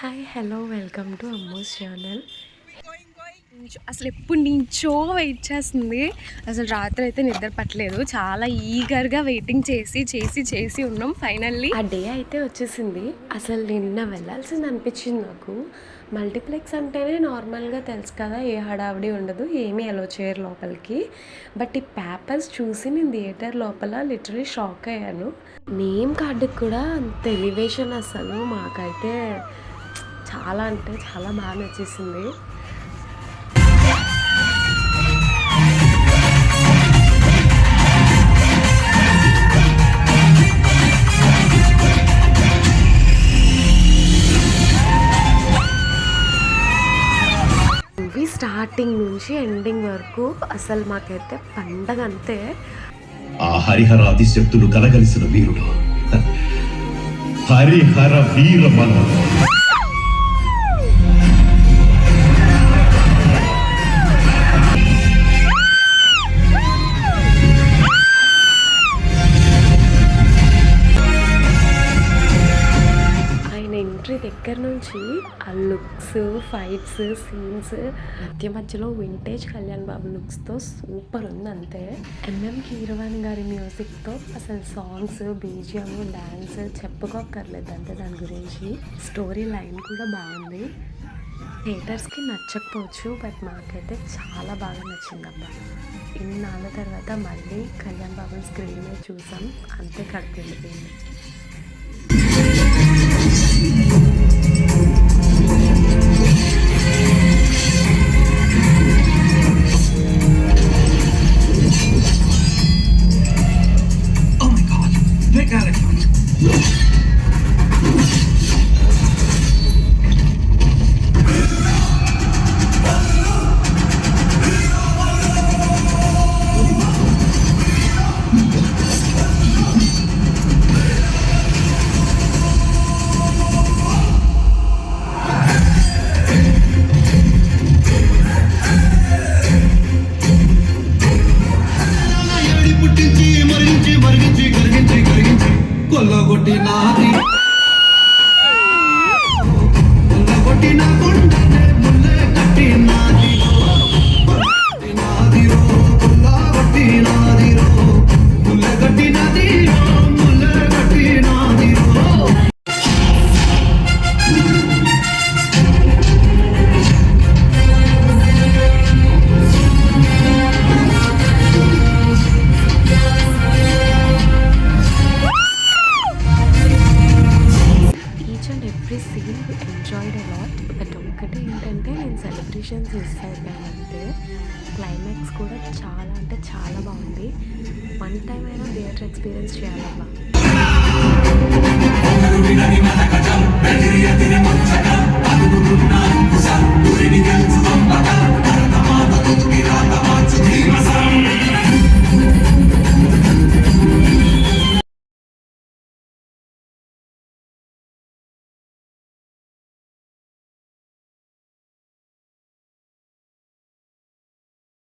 Hi hello welcome to Ammo's channel. అసలు ఎప్పుడు నుంచో వెయిట్ చేస్తుంది. అసలు రాత్రి అయితే నిద్ర పట్టలేదు. చాలా ఈగర్గా వెయిటింగ్ చేసి ఉన్నాం. ఫైనల్లీ ఆ డే అయితే వచ్చేసింది. అసలు నిన్న వెళ్ళాల్సింది అనిపించింది నాకు. మల్టీప్లెక్స్ అంటేనే నార్మల్గా తెలుసు కదా, ఏ హడావిడి ఉండదు, ఏమీ అలో చేయరు లోపలికి. బట్ ఈ పేపర్స్ చూసి నేను థియేటర్ లోపల లిటరలీ షాక్ అయ్యాను. నేమ్ కార్డుకి కూడా అంత ఎలివేషన్, అసలు మాకైతే చాలా అంటే చాలా బాగా నచ్చేసింది. మూవీ స్టార్టింగ్ నుంచి ఎండింగ్ వరకు అసలు మాకైతే పండగ అంతే. ఆ హరిహర ఆదిశక్తులు కలగలిసిన వీరుడు హరిహర వీరమను. దగ్గర నుంచి ఆ లుక్స్, ఫైట్స్, సీన్స్, మధ్యలో వింటేజ్ కళ్యాణ్ బాబు లుక్స్తో సూపర్ ఉంది అంతే. ఎంఎం కీరవాణి గారి మ్యూజిక్తో అసలు సాంగ్స్, బీజిఎం, డ్యాన్స్ చెప్పుకోక్కర్లేదు అంతే. దాని గురించి స్టోరీ లైన్ కూడా బాగుంది. థియేటర్స్కి నచ్చకపోవచ్చు, బట్ మాకైతే చాలా బాగా నచ్చిందబ్బా. ఇన్నాళ్ళ తర్వాత మళ్ళీ కళ్యాణ్ బాబు స్క్రీన్ మీద చూసాం, అంతే కడుపు వెళ్ళిపోయింది. Enjoyed a lot. బట్ ఒక్కటి ఏంటంటే నేను సెలబ్రేషన్స్ మిస్ అయిపోయానంటే. క్లైమాక్స్ కూడా చాలా అంటే చాలా బాగుంది. వన్ టైం అయినా థియేటర్ ఎక్స్పీరియన్స్ చేయాలబ్బా.